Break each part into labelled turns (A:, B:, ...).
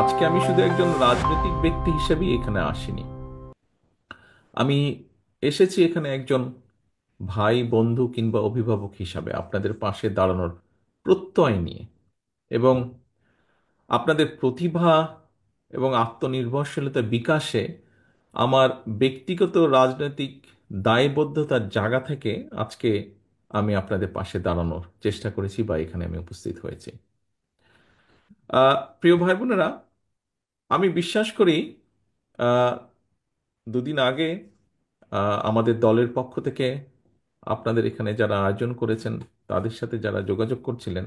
A: আজকে আমি শুধু একজন রাজনৈতিক ব্যক্তি হিসেবেই এখানে আসিনি। আমি এসেছি এখানে একজন ভাই, বন্ধু কিংবা অভিভাবক হিসাবে আপনাদের পাশে দাঁড়ানোর প্রত্যয় নিয়ে, এবং আপনাদের প্রতিভা এবং আত্মনির্ভরশীলতা বিকাশে আমার ব্যক্তিগত রাজনৈতিক দায়বদ্ধতার জায়গা থেকে আজকে আমি আপনাদের পাশে দাঁড়ানোর চেষ্টা করেছি বা এখানে আমি উপস্থিত হয়েছি। প্রিয় ভাই বোনেরা, আমি বিশ্বাস করি আহ, দুদিন আগে আমাদের দলের পক্ষ থেকে আপনাদের এখানে যারা আয়োজন করেছেন তাদের সাথে যারা যোগাযোগ করছিলেন,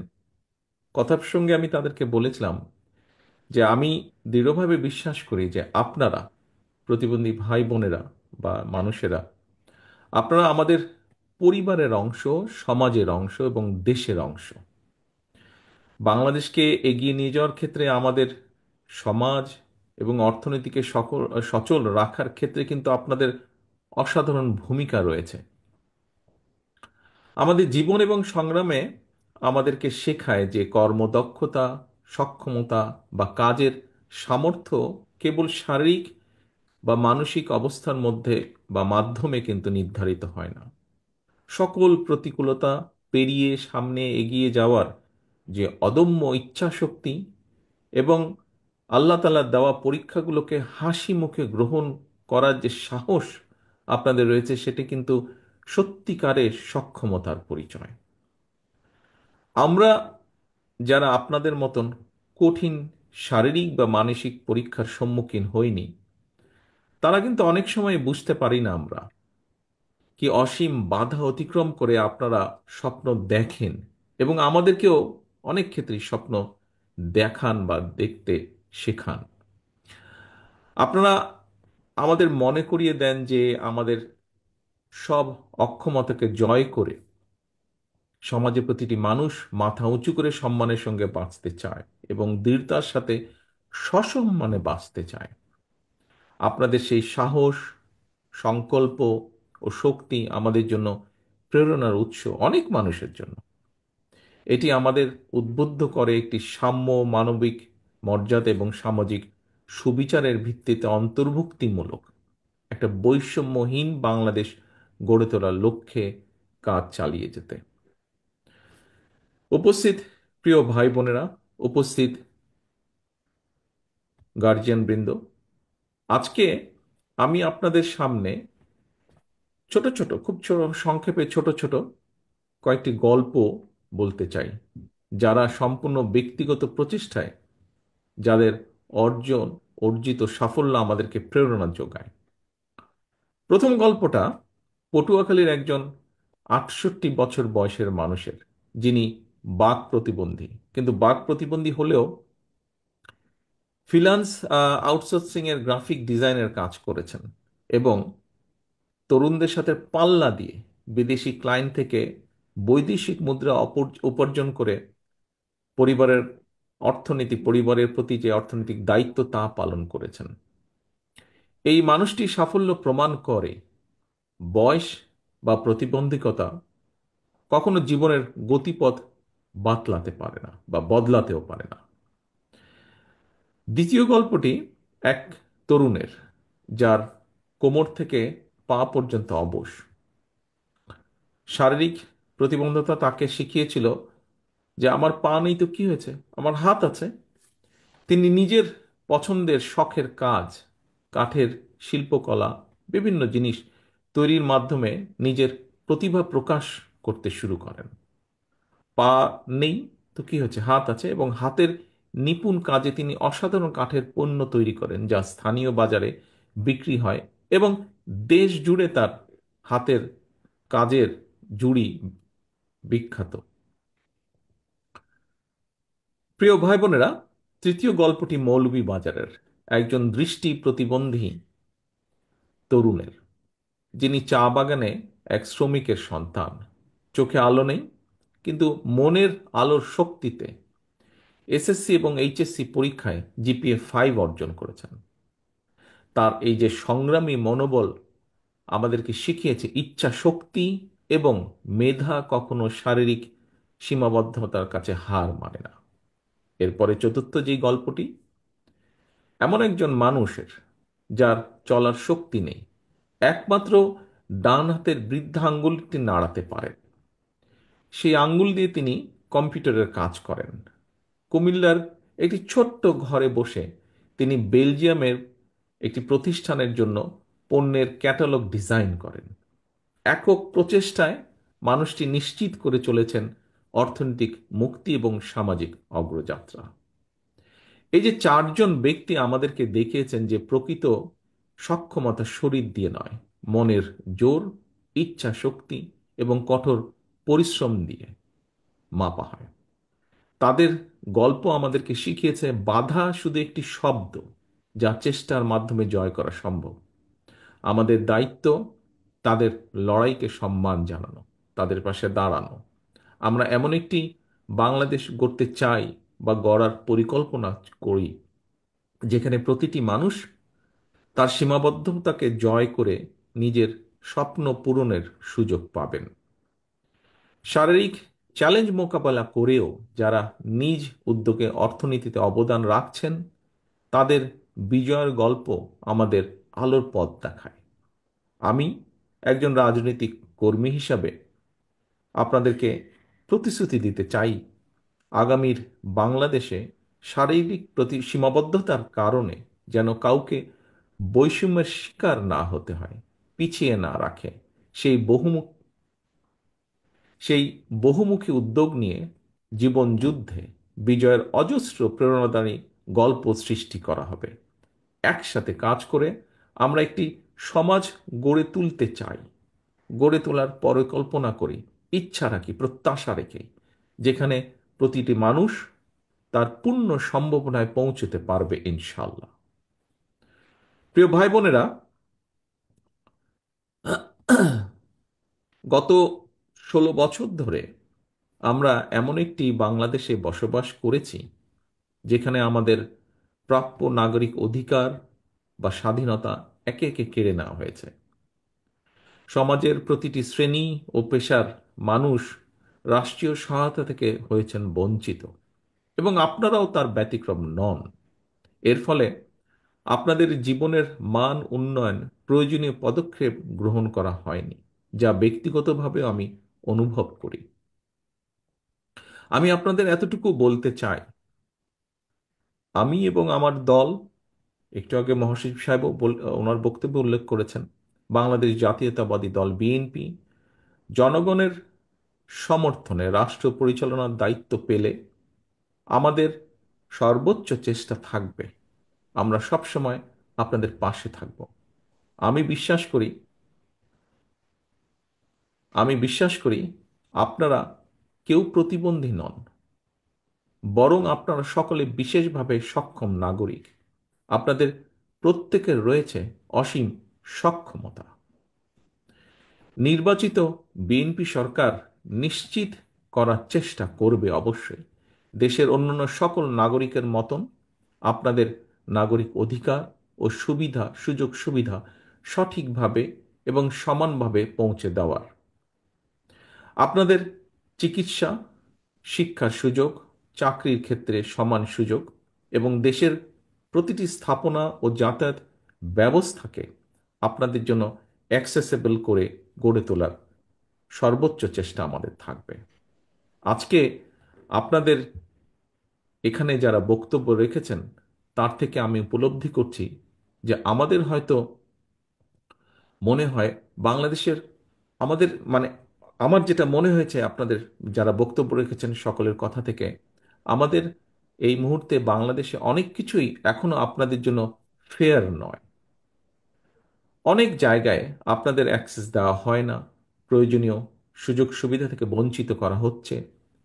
A: কথা প্রসঙ্গে আমি তাদেরকে বলেছিলাম যে আমি দৃঢ়ভাবে বিশ্বাস করি যে আপনারা, প্রতিবন্ধী ভাই বোনেরা বা মানুষেরা, আপনারা আমাদের পরিবারের অংশ, সমাজের অংশ এবং দেশের অংশ। বাংলাদেশকে এগিয়ে নিয়ে যাওয়ার ক্ষেত্রে আমাদের সমাজ এবং অর্থনীতিকে সচল রাখার ক্ষেত্রে কিন্তু আপনাদের অসাধারণ ভূমিকা রয়েছে। আমাদের জীবন এবং সংগ্রামে আমাদেরকে শেখায় যে কর্মদক্ষতা, সক্ষমতা বা কাজের সামর্থ্য কেবল শারীরিক বা মানসিক অবস্থার মধ্যে বা মাধ্যমে কিন্তু নির্ধারিত হয় না। সকল প্রতিকূলতা পেরিয়ে সামনে এগিয়ে যাওয়ার যে অদম্য ইচ্ছাশক্তি এবং আল্লাহ তাআলার দেওয়া পরীক্ষাগুলোকে হাসি মুখে গ্রহণ করার যে সাহস আপনাদের রয়েছে, সেটি কিন্তু সত্যিকারের সক্ষমতার পরিচয়। আমরা যারা আপনাদের মতন কঠিন শারীরিক বা মানসিক পরীক্ষার সম্মুখীন হইনি, তারা কিন্তু অনেক সময় বুঝতে পারি না আমরা কি অসীম বাধা অতিক্রম করে আপনারা স্বপ্ন দেখেন, এবং আমাদেরকেও অনেক ক্ষেত্রে স্বপ্ন দেখান বা দেখতে শেখান। আপনারা আমাদের মনে করিয়ে দেন যে আমাদের সব অক্ষমতাকে জয় করে সমাজে প্রতিটি মানুষ মাথা উঁচু করে সম্মানের সঙ্গে বাঁচতে চায় এবং দৃঢ়তার সাথে সসম্মানে বাঁচতে চায়। আপনাদের সেই সাহস, সংকল্প ও শক্তি আমাদের জন্য প্রেরণার উৎস, অনেক মানুষের জন্য। এটি আমাদের উদ্বুদ্ধ করে একটি সাম্য, মানবিক মর্যাদা এবং সামাজিক সুবিচারের ভিত্তিতে অন্তর্ভুক্তিমূলক একটা বৈষম্যহীন বাংলাদেশ গড়ে তোলার লক্ষ্যে কাজ চালিয়ে যেতে। উপস্থিত প্রিয় ভাই বোনেরা, উপস্থিত গার্জিয়ান বৃন্দ, আজকে আমি আপনাদের সামনে ছোট ছোট, খুব ছোট সংক্ষেপে ছোট ছোট কয়েকটি গল্প বলতে চাই, যারা সম্পূর্ণ ব্যক্তিগত প্রচেষ্টায়, যাদের অর্জন, অর্জিত সাফল্য আমাদেরকে প্রেরণা যোগায়। প্রথম গল্পটা পটুয়াখালীর একজন 68 বছর বয়সের মানুষের, যিনি বাক প্রতিবন্ধী, কিন্তু বাক প্রতিবন্ধী হলেও ফ্রিল্যান্স আউটসোর্সিং এর গ্রাফিক ডিজাইনের কাজ করেছেন এবং তরুণদের সাথে পাল্লা দিয়ে বিদেশি ক্লায়েন্ট থেকে বৈদেশিক মুদ্রা উপার্জন করে পরিবারের পরিবারের প্রতি যে অর্থনৈতিক দায়িত্ব তা পালন করেছেন। এই মানুষটি সাফল্য প্রমাণ করে বয়স বা প্রতিবন্ধকতা কখনো জীবনের গতিপথ বাতলাতে পারে না বা বদলাতেও পারে না। দ্বিতীয় গল্পটি এক তরুণের, যার কোমর থেকে পা পর্যন্ত অবশ। শারীরিক প্রতিবন্ধকতা তাকে শিখিয়েছিল যে আমার পা নেই তো কি হয়েছে, আমার হাত আছে। তিনি নিজের পছন্দের শখের কাজ, কাঠের শিল্পকলা, বিভিন্ন জিনিস তৈরির মাধ্যমে নিজের প্রতিভা প্রকাশ করতে শুরু করেন। পা নেই তো কি হয়েছে, হাত আছে, এবং হাতের নিপুণ কাজে তিনি অসাধারণ কাঠের পণ্য তৈরি করেন, যা স্থানীয় বাজারে বিক্রি হয় এবং দেশ জুড়ে তার হাতের কাজের জুড়ি বিখ্যাত। প্রিয় ভাই বোনেরা, তৃতীয় গল্পটি মৌলভীবাজারের একজন দৃষ্টি প্রতিবন্ধী তরুণের, যিনি চা বাগানে এক শ্রমিকের সন্তান। চোখে আলো নেই, কিন্তু মনের আলোর শক্তিতে এসএসসি এবং এইচএসসি পরীক্ষায় জিপিএ 5 অর্জন করেছেন। তার এই যে সংগ্রামী মনোবল আমাদেরকে শিখিয়েছে ইচ্ছা শক্তি এবং মেধা কখনো শারীরিক সীমাবদ্ধতার কাছে হার মানে না। এরপরে চতুর্থ যে গল্পটি, এমন একজন মানুষের যার চলার শক্তি নেই, একমাত্র ডান হাতের বৃদ্ধা আঙ্গুলটি নাড়াতে পারেন। সেই আঙ্গুল দিয়ে তিনি কম্পিউটারের কাজ করেন। কুমিল্লার একটি ছোট্ট ঘরে বসে তিনি বেলজিয়ামের একটি প্রতিষ্ঠানের জন্য পণ্যের ক্যাটালগ ডিজাইন করেন। একক প্রচেষ্টায় মানুষটি নিশ্চিত করে চলেছেন অর্থনৈতিক মুক্তি এবং সামাজিক অগ্রযাত্রা। এই যে চারজন ব্যক্তি আমাদেরকে দেখিয়েছেন যে প্রকৃত সক্ষমতা শরীর দিয়ে নয়, মনের জোর, ইচ্ছা শক্তি এবং কঠোর পরিশ্রম দিয়ে মাপা হয়। তাদের গল্প আমাদেরকে শিখিয়েছে বাধা শুধু একটি শব্দ, যা চেষ্টার মাধ্যমে জয় করা সম্ভব। আমাদের দায়িত্ব তাদের লড়াইকে সম্মান জানানো, তাদের পাশে দাঁড়ানো। আমরা এমন একটি বাংলাদেশ গড়তে চাই বা গড়ার পরিকল্পনা করি যেখানে প্রতিটি মানুষ তার সীমাবদ্ধতাকে জয় করে নিজের স্বপ্ন পূরণের সুযোগ পাবেন। শারীরিক চ্যালেঞ্জ মোকাবেলা করেও যারা নিজ উদ্যোগে অর্থনীতিতে অবদান রাখছেন, তাদের বিজয়ের গল্প আমাদের আলোর পথ দেখায়। আমি একজন রাজনৈতিক কর্মী হিসাবে আপনাদেরকে প্রতিশ্রুতি দিতে চাই, আগামীর বাংলাদেশে শারীরিক প্রতি সীমাবদ্ধতার কারণে যেন কাউকে বৈষম্যের শিকার না হতে হয়, পিছিয়ে না রাখে। সেই বহুমুখ সেই বহুমুখী উদ্যোগ নিয়ে জীবন যুদ্ধে বিজয়ের অজস্র প্রেরণাদায়ী গল্প সৃষ্টি করা হবে। একসাথে কাজ করে আমরা একটি সমাজ গড়ে তুলতে চাই, গড়ে তোলার পরিকল্পনা করি, ইচ্ছা রাখি, প্রত্যাশা রেখে, যেখানে প্রতিটি মানুষ তার পূর্ণ সম্ভাবনায় পৌঁছতে পারবে ইনশাল্লাহ। প্রিয় ভাই বোনেরা, গত 16 বছর ধরে আমরা এমন একটি বাংলাদেশে বসবাস করেছি যেখানে আমাদের প্রাপ্য নাগরিক অধিকার বা স্বাধীনতা একে একে কেড়ে নেওয়া হয়েছে। সমাজের প্রতিটি শ্রেণী ও পেশার মানুষ রাষ্ট্রীয় সহায়তা থেকে হয়েছেন বঞ্চিত, এবং আপনারাও তার ব্যতিক্রম নন। এর ফলে আপনাদের জীবনের মান উন্নয়ন প্রয়োজনীয় পদক্ষেপ গ্রহণ করা হয়নি, যা ব্যক্তিগতভাবে আমি অনুভব করি। আমি আপনাদের এতটুকু বলতে চাই, আমি এবং আমার দল, একটু আগে মহাসচিব সাহেব ওনার বক্তব্যে উল্লেখ করেছেন, বাংলাদেশ জাতীয়তাবাদী দল বিএনপি জনগণের সমর্থনে রাষ্ট্র পরিচালনার দায়িত্ব পেলে আমাদের সর্বোচ্চ চেষ্টা থাকবে, আমরা সবসময় আপনাদের পাশে থাকব। আমি বিশ্বাস করি আমি বিশ্বাস করি আপনারা কেউ প্রতিবন্ধী নন, বরং আপনারা সকলে বিশেষভাবে সক্ষম নাগরিক। আপনাদের প্রত্যেকের রয়েছে অসীম সক্ষমতা। নির্বাচিত বিএনপি সরকার নিশ্চিত করার চেষ্টা করবে অবশ্যই দেশের অন্যান্য সকল নাগরিকের মতন আপনাদের নাগরিক অধিকার ও সুযোগ সুবিধা সঠিকভাবে এবং সমানভাবে পৌঁছে দেওয়ার। আপনাদের চিকিৎসা, শিক্ষার সুযোগ, চাকরির ক্ষেত্রে সমান সুযোগ এবং দেশের প্রতিটি স্থাপনা ও যাতায়াত ব্যবস্থাকে আপনাদের জন্য অ্যাক্সেসেবল করে গড়ে তোলার সর্বোচ্চ চেষ্টা আমাদের থাকবে। আজকে আপনাদের এখানে যারা বক্তব্য রেখেছেন তার থেকে আমি উপলব্ধি করছি যে আমাদের হয়তো মনে হয় বাংলাদেশের আমাদের মানে আমার যেটা মনে হয়েছে আপনাদের যারা বক্তব্য রেখেছেন সকলের কথা থেকে, আমাদের এই মুহূর্তে বাংলাদেশে অনেক কিছুই এখনো আপনাদের জন্য ফেয়ার নয়। অনেক জায়গায় আপনাদের অ্যাক্সেস দেওয়া হয় না, প্রয়োজনীয় সুযোগ সুবিধা থেকে বঞ্চিত করা হচ্ছে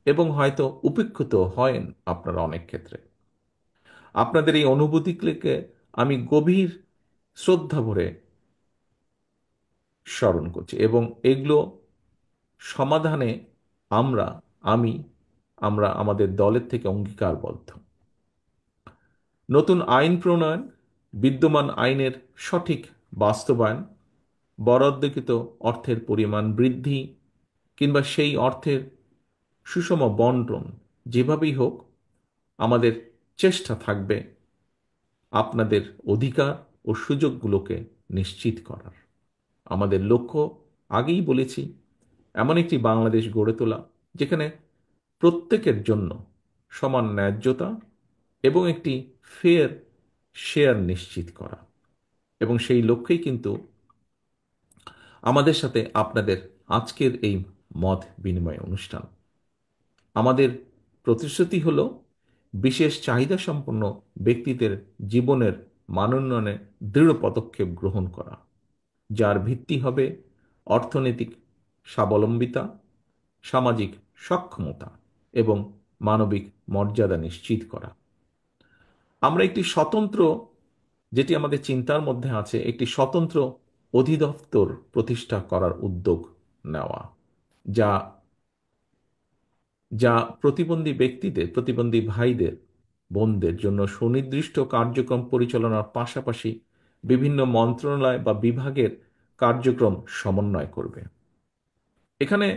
A: এবং হয়তো উপেক্ষিত হন আপনারা অনেক ক্ষেত্রে। আপনাদের এই অনুভূতিগুলিকে আমি গভীর শ্রদ্ধা ভরে স্মরণ করছি এবং এগুলো সমাধানে আমরা আমি আমরা আমাদের দলের থেকে অঙ্গীকারবদ্ধ। নতুন আইন প্রণয়ন, বিদ্যমান আইনের সঠিক বাস্তবায়ন, বরাদ্দকৃত অর্থের পরিমাণ বৃদ্ধি কিংবা সেই অর্থের সুষম বন্টন, যেভাবেই হোক আমাদের চেষ্টা থাকবে আপনাদের অধিকার ও সুযোগগুলোকে নিশ্চিত করার। আমাদের লক্ষ্য, আগেই বলেছি, এমন একটি বাংলাদেশ গড়ে তোলা যেখানে প্রত্যেকের জন্য সমান ন্যায্যতা এবং একটি ফেয়ার শেয়ার নিশ্চিত করা। এবং সেই লক্ষ্যেই কিন্তু আমাদের সাথে আপনাদের আজকের এই মত বিনিময় অনুষ্ঠান। আমাদের প্রতিশ্রুতি হল বিশেষ চাহিদা সম্পন্ন ব্যক্তিদের জীবনের মানোন্নয়নে দৃঢ় পদক্ষেপ গ্রহণ করা, যার ভিত্তি হবে অর্থনৈতিক স্বাবলম্বিতা, সামাজিক সক্ষমতা এবং মানবিক মর্যাদা নিশ্চিত করা। আমরা একটি স্বতন্ত্র, যেটি আমাদের চিন্তার মধ্যে আছে, একটি স্বতন্ত্র অধিদপ্তর প্রতিষ্ঠা করার উদ্যোগ নেওয়া, যা যা প্রতিবন্ধী ব্যক্তিদের, প্রতিবন্ধী ভাইদের, বোনদের জন্য সুনির্দিষ্ট কার্যক্রম পরিচালনার পাশাপাশি বিভিন্ন মন্ত্রণালয় বা বিভাগের কার্যক্রম সমন্বয় করবে। এখানে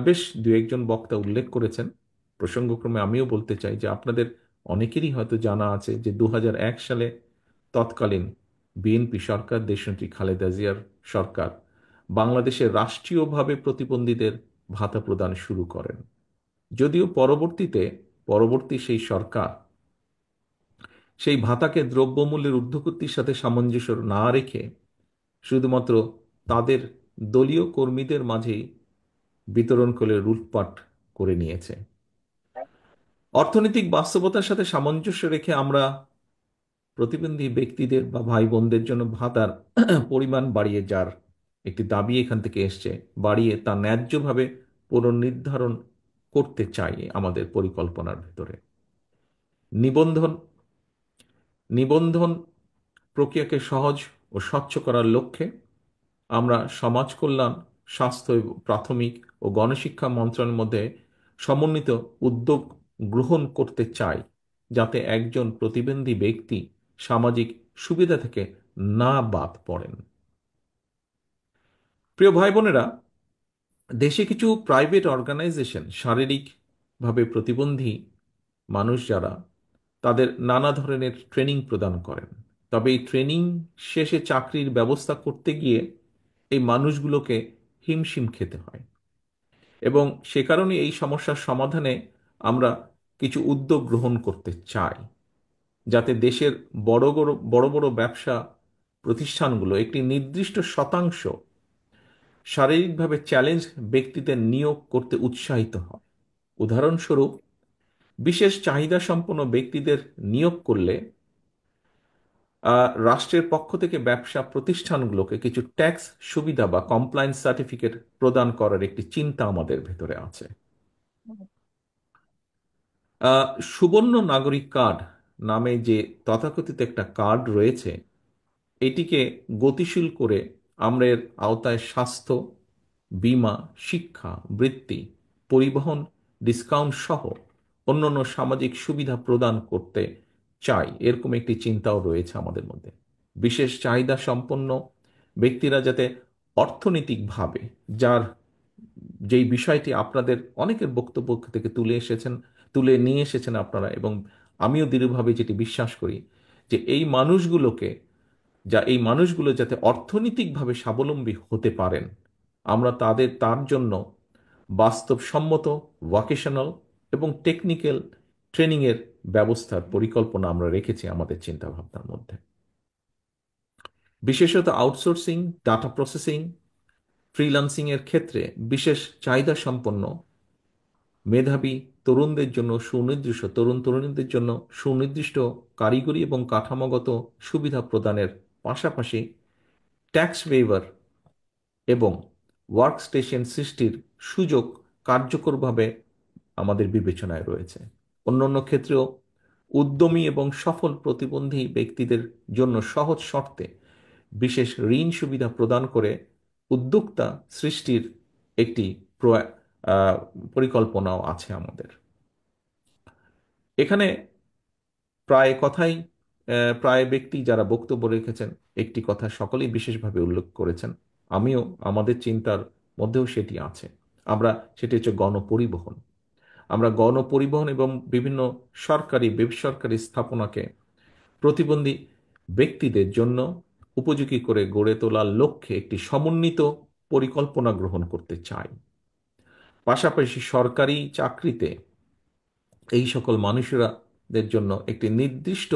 A: বেশ দু একজন বক্তা উল্লেখ করেছেন, প্রসঙ্গক্রমে আমিও বলতে চাই যে আপনাদের অনেকেরই হয়তো জানা আছে যে 2001 সালে তৎকালীন বিএনপি সরকার, দেশনেত্রী খালেদা জিয়ার সরকার, বাংলাদেশে রাষ্ট্রীয়ভাবে প্রতিবন্ধীদের ভাতা প্রদান শুরু করেন। যদিও পরবর্তী সেই সরকার সেই ভাতাকে দ্রব্যমূল্যের ঊর্ধ্বগতির সাথে সামঞ্জস্য না রেখে শুধুমাত্র তাদের দলীয় কর্মীদের মাঝেই বিতরণ করে লুটপাট করে নিয়েছে। অর্থনৈতিক বাস্তবতার সাথে সামঞ্জস্য রেখে আমরা প্রতিবন্ধী ব্যক্তিদের বা ভাই বোনদের জন্য ভাতার পরিমাণ বাড়িয়ে, যার একটি দাবি এখান থেকে এসছে, বাড়িয়ে তা ন্যায্যভাবে পুনর্নির্ধারণ করতে চাই আমাদের পরিকল্পনার ভেতরে। নিবন্ধন নিবন্ধন প্রক্রিয়াকে সহজ ও স্বচ্ছ করার লক্ষ্যে আমরা সমাজ কল্যাণ, স্বাস্থ্য এবং প্রাথমিক ও গণশিক্ষা মন্ত্রণালয়ের মধ্যে সমন্বিত উদ্যোগ গ্রহণ করতে চাই, যাতে একজন প্রতিবন্ধী ব্যক্তি সামাজিক সুবিধা থেকে না বাদ পড়েন। প্রিয় ভাই বোনেরা, দেশে কিছু প্রাইভেট অর্গানাইজেশন শারীরিকভাবে প্রতিবন্ধী মানুষ যারা, তাদের নানা ধরনের ট্রেনিং প্রদান করেন। তবে এই ট্রেনিং শেষে চাকরির ব্যবস্থা করতে গিয়ে এই মানুষগুলোকে হিমশিম খেতে হয়, এবং সে কারণে এই সমস্যার সমাধানে আমরা কিছু উদ্যোগ গ্রহণ করতে চাই, যাতে দেশের বড় বড় বড় বড় ব্যবসা প্রতিষ্ঠানগুলো একটি নির্দিষ্ট শতাংশ শারীরিকভাবে চ্যালেঞ্জ ব্যক্তিদের নিয়োগ করতে উৎসাহিত হয়। উদাহরণস্বরূপ, বিশেষ চাহিদা সম্পন্ন ব্যক্তিদের নিয়োগ করলে রাষ্ট্রের পক্ষ থেকে ব্যবসা প্রতিষ্ঠানগুলোকে কিছু ট্যাক্স সুবিধা বা কমপ্লায়েন্স সার্টিফিকেট প্রদান করার একটি চিন্তা আমাদের ভেতরে আছে। সুবর্ণ নাগরিক কার্ড নামে যে তথাকথিত একটা কার্ড রয়েছে, এটিকে গতিশীল করে আমরা এর আওতায় স্বাস্থ্য বীমা, শিক্ষা, বৃত্তি, পরিবহন ডিসকাউন্ট সহ অন্যান্য সামাজিক সুবিধা প্রদান করতে চাই, এরকম একটি চিন্তাও রয়েছে আমাদের মধ্যে। বিশেষ চাহিদা সম্পন্ন ব্যক্তিরা যাতে অর্থনৈতিকভাবে, যার যেই বিষয়টি আপনাদের অনেকের বক্তব্য থেকে তুলে নিয়ে এসেছেন আপনারা, এবং আমিও দৃঢ়ভাবে যেটি বিশ্বাস করি, যে এই মানুষগুলো যাতে অর্থনৈতিকভাবে স্বাবলম্বী হতে পারেন, আমরা তার জন্য বাস্তবসম্মত ভোকেশনাল এবং টেকনিক্যাল ট্রেনিংয়ের ব্যবস্থার পরিকল্পনা আমরা রেখেছি আমাদের চিন্তাভাবনার মধ্যে। বিশেষত আউটসোর্সিং, ডাটা প্রসেসিং, ফ্রিল্যান্সিং এর ক্ষেত্রে বিশেষ চাহিদা সম্পন্ন মেধাবী তরুণ তরুণীদের জন্য সুনির্দিষ্ট কারিগরি এবং কাঠামোগত সুবিধা প্রদানের পাশাপাশি ট্যাক্স ওয়েভার এবং ওয়ার্ক স্টেশন সৃষ্টির সুযোগ কার্যকরভাবে আমাদের বিবেচনায় রয়েছে। অন্যান্য ক্ষেত্রেও উদ্যমী এবং সফল প্রতিবন্ধী ব্যক্তিদের জন্য সহজ শর্তে বিশেষ ঋণ সুবিধা প্রদান করে উদ্যোক্তা সৃষ্টির একটি আহ, পরিকল্পনাও আছে আমাদের এখানে। প্রায় কথাই প্রায় ব্যক্তি যারা বক্তব্য রেখেছেন, একটি কথা সকলেই বিশেষভাবে উল্লেখ করেছেন, আমিও আমাদের চিন্তার মধ্যেও সেটি আছে। সেটি হচ্ছে গণপরিবহন। আমরা গণপরিবহন এবং বিভিন্ন সরকারি বেসরকারি স্থাপনাকে প্রতিবন্ধী ব্যক্তিদের জন্য উপযোগী করে গড়ে তোলার লক্ষ্যে একটি সমন্বিত পরিকল্পনা গ্রহণ করতে চাই। পাশাপাশি সরকারি চাকরিতে এই সকল মানুষেরাদের জন্য একটি নির্দিষ্ট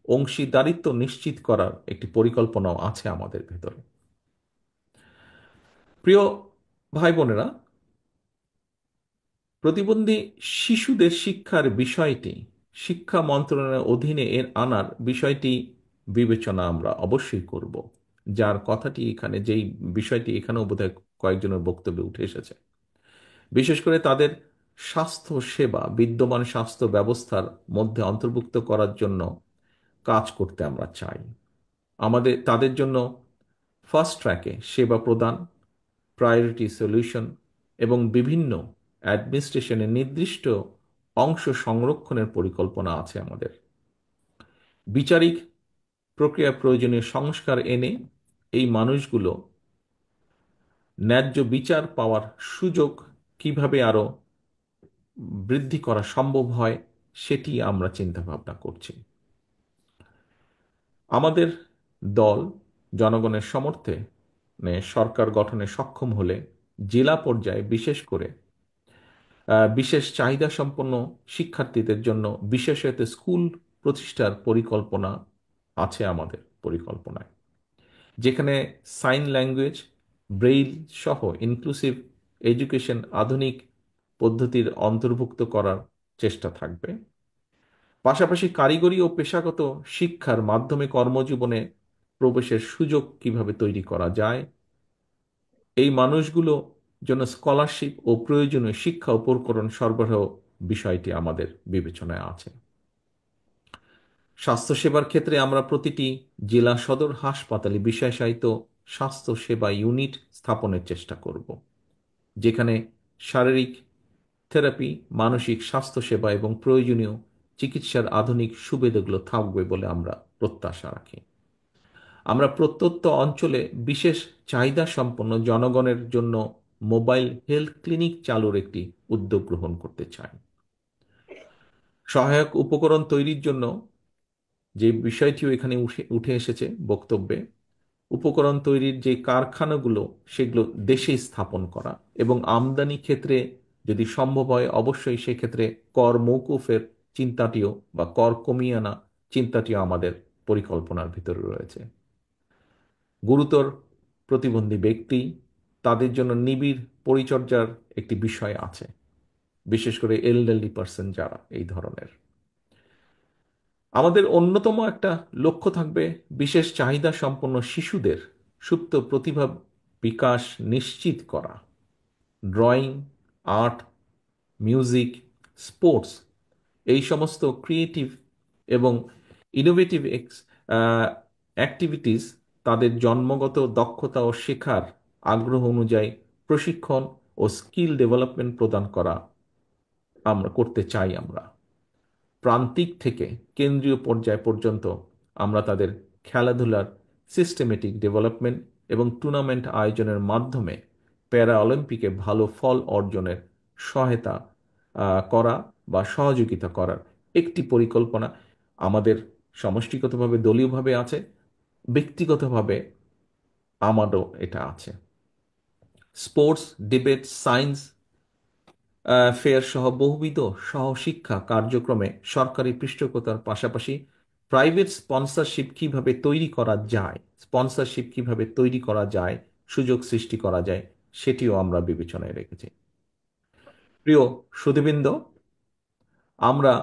A: অংশীদারিত্ব নিশ্চিত করার একটি পরিকল্পনাও আছে আমাদের ভেতরে। প্রিয় ভাই বোনেরা, প্রতিবন্ধী শিশুদের শিক্ষার বিষয়টি শিক্ষা মন্ত্রণালয়ের অধীনে আনার বিষয়টি বিবেচনা আমরা অবশ্যই করব, যার কথাটি এখানে, যেই বিষয়টি এখানেও বোধহয় কয়েকজনের বক্তব্যে উঠে এসেছে। বিশেষ করে তাদের স্বাস্থ্য সেবা বিদ্যমান স্বাস্থ্য ব্যবস্থার মধ্যে অন্তর্ভুক্ত করার জন্য কাজ করতে আমরা চাই। আমাদের তাদের জন্য ফাস্ট ট্র্যাকে সেবা প্রদান, প্রায়োরিটি সলিউশন এবং বিভিন্ন অ্যাডমিনিস্ট্রেশনের নির্দিষ্ট অংশ সংরক্ষণের পরিকল্পনা আছে আমাদের। বিচারিক প্রক্রিয়া প্রয়োজনীয় সংস্কার এনে এই মানুষগুলো ন্যায্য বিচার পাওয়ার সুযোগ কিভাবে আরো বৃদ্ধি করা সম্ভব হয় সেটি আমরা চিন্তা ভাবনা করছি। আমাদের দল জনগণের সমর্থে সরকার গঠনে সক্ষম হলে জেলা পর্যায়ে বিশেষ করে বিশেষ চাহিদা সম্পন্ন শিক্ষার্থীদের জন্য বিশেষায়িত স্কুল প্রতিষ্ঠার পরিকল্পনা আছে আমাদের পরিকল্পনায়, যেখানে সাইন ল্যাঙ্গুয়েজ, ব্রেইল সহ ইনক্লুসিভ এডুকেশন আধুনিক পদ্ধতির অন্তর্ভুক্ত করার চেষ্টা থাকবে। পাশাপাশি কারিগরি ও পেশাগত শিক্ষার মাধ্যমে কর্মজীবনে প্রবেশের সুযোগ কিভাবে তৈরি করা যায়, এই মানুষগুলো জন্য স্কলারশিপ ও প্রয়োজনীয় শিক্ষা উপকরণ সরবরাহ বিষয়টি আমাদের বিবেচনায় আছে। স্বাস্থ্যসেবার ক্ষেত্রে আমরা প্রতিটি জেলা সদর হাসপাতালে বিশেষায়িত স্বাস্থ্য সেবা ইউনিট স্থাপনের চেষ্টা করব, যেখানে শারীরিক থেরাপি, মানসিক স্বাস্থ্যসেবা এবং প্রয়োজনীয় চিকিৎসার আধুনিক সুবিধাগুলো থাকবে বলে আমরা প্রত্যাশা রাখি। আমরা প্রত্যন্ত অঞ্চলে বিশেষ চাহিদা সম্পন্ন জনগণের জন্য মোবাইল হেলথ ক্লিনিক চালুর একটি উদ্যোগ গ্রহণ করতে চাই। সহায়ক উপকরণ তৈরির জন্য যে বিষয়টিও এখানে উঠে এসেছে বক্তব্যে, উপকরণ তৈরির যে কারখানাগুলো সেগুলো দেশে স্থাপন করা এবং আমদানি ক্ষেত্রে যদি সম্ভব হয় অবশ্যই সেক্ষেত্রে কর মওকুফের চিন্তাটিও বা কর কমিয়ে আনা চিন্তাটিও আমাদের পরিকল্পনার ভিতরে রয়েছে। গুরুতর প্রতিবন্ধী ব্যক্তি, তাদের জন্য নিবিড় পরিচর্যার একটি বিষয় আছে, বিশেষ করে এলডারলি পার্সন যারা এই ধরনের। আমাদের অন্যতম একটা লক্ষ্য থাকবে বিশেষ চাহিদা সম্পন্ন শিশুদের সুপ্ত প্রতিভা বিকাশ নিশ্চিত করা। ড্রয়িং, আর্ট, মিউজিক, স্পোর্টস, এই সমস্ত ক্রিয়েটিভ এবং ইনোভেটিভ অ্যাক্টিভিটিস তাদের জন্মগত দক্ষতা ও শেখার আগ্রহ অনুযায়ী প্রশিক্ষণ ও স্কিল ডেভেলপমেন্ট প্রদান করা আমরা করতে চাই। আমরা প্রান্তিক থেকে কেন্দ্রীয় পর্যায় পর্যন্ত আমরা তাদের খেলাধুলার সিস্টেমেটিক ডেভেলপমেন্ট এবং টুর্নামেন্ট আয়োজনের মাধ্যমে প্যারা অলিম্পিকে ভালো ফল অর্জনের সহায়তা করা বা সহযোগিতা করার একটি পরিকল্পনা আমাদের সমষ্টিগতভাবে দলীয়ভাবে আছে, ব্যক্তিগতভাবে আমারও এটা আছে। স্পোর্টস, ডিবেট, সায়েন্স ফেয়ার সহ বহুবিধ সহশিক্ষা কার্যক্রমে সরকারি পৃষ্ঠপোষকতার পাশাপাশি স্পন্সরশিপ কিভাবে তৈরি করা যায়, সুযোগ সৃষ্টি করা যায় সেটিও আমরা বিবেচনায় রেখেছি। প্রিয় সুধীবৃন্দ, আমরা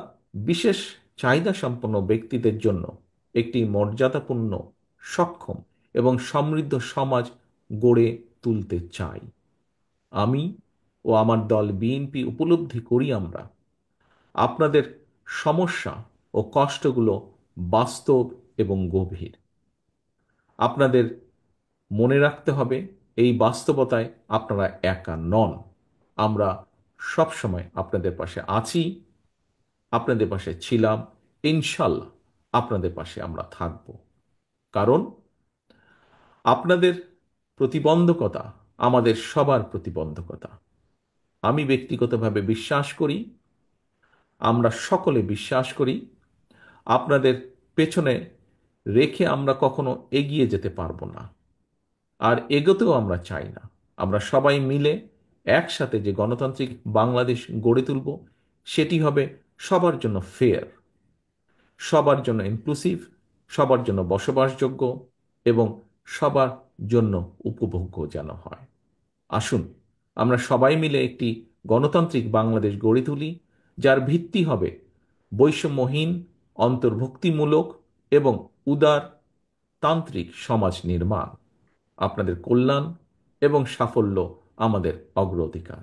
A: বিশেষ চাহিদা সম্পন্ন ব্যক্তিদের জন্য একটি মর্যাদাপূর্ণ, সক্ষম এবং সমৃদ্ধ সমাজ গড়ে তুলতে চাই। আমি ও আমার দল বিএনপি উপলব্ধি করি আমরা আপনাদের সমস্যা ও কষ্টগুলো বাস্তব এবং গভীর। আপনাদের মনে রাখতে হবে এই বাস্তবতায় আপনারা একা নন। আমরা সবসময় আপনাদের পাশে আছি, আপনাদের পাশে ছিলাম, ইনশাল্লাহ আপনাদের পাশে আমরা থাকব। কারণ আপনাদের প্রতিবন্ধকতা আমাদের সবার প্রতিবন্ধকতা। আমি ব্যক্তিগতভাবে বিশ্বাস করি, আমরা সকলে বিশ্বাস করি আপনাদের পেছনে রেখে আমরা কখনো এগিয়ে যেতে পারবো না, আর এগোতেও আমরা চাই না। আমরা সবাই মিলে একসাথে যে গণতান্ত্রিক বাংলাদেশ গড়ে তুলব, সেটি হবে সবার জন্য ফেয়ার, সবার জন্য ইনক্লুসিভ, সবার জন্য বসবাসযোগ্য এবং সবার জন্য উপভোগ্য যেন হয়। আসুন আমরা সবাই মিলে একটি গণতান্ত্রিক বাংলাদেশ গড়ে তুলি, যার ভিত্তি হবে বৈষম্যহীন, অন্তর্ভুক্তিমূলক এবং উদার তান্ত্রিক সমাজ নির্মাণ। আপনাদের কল্যাণ এবং সাফল্য আমাদের অগ্রাধিকার।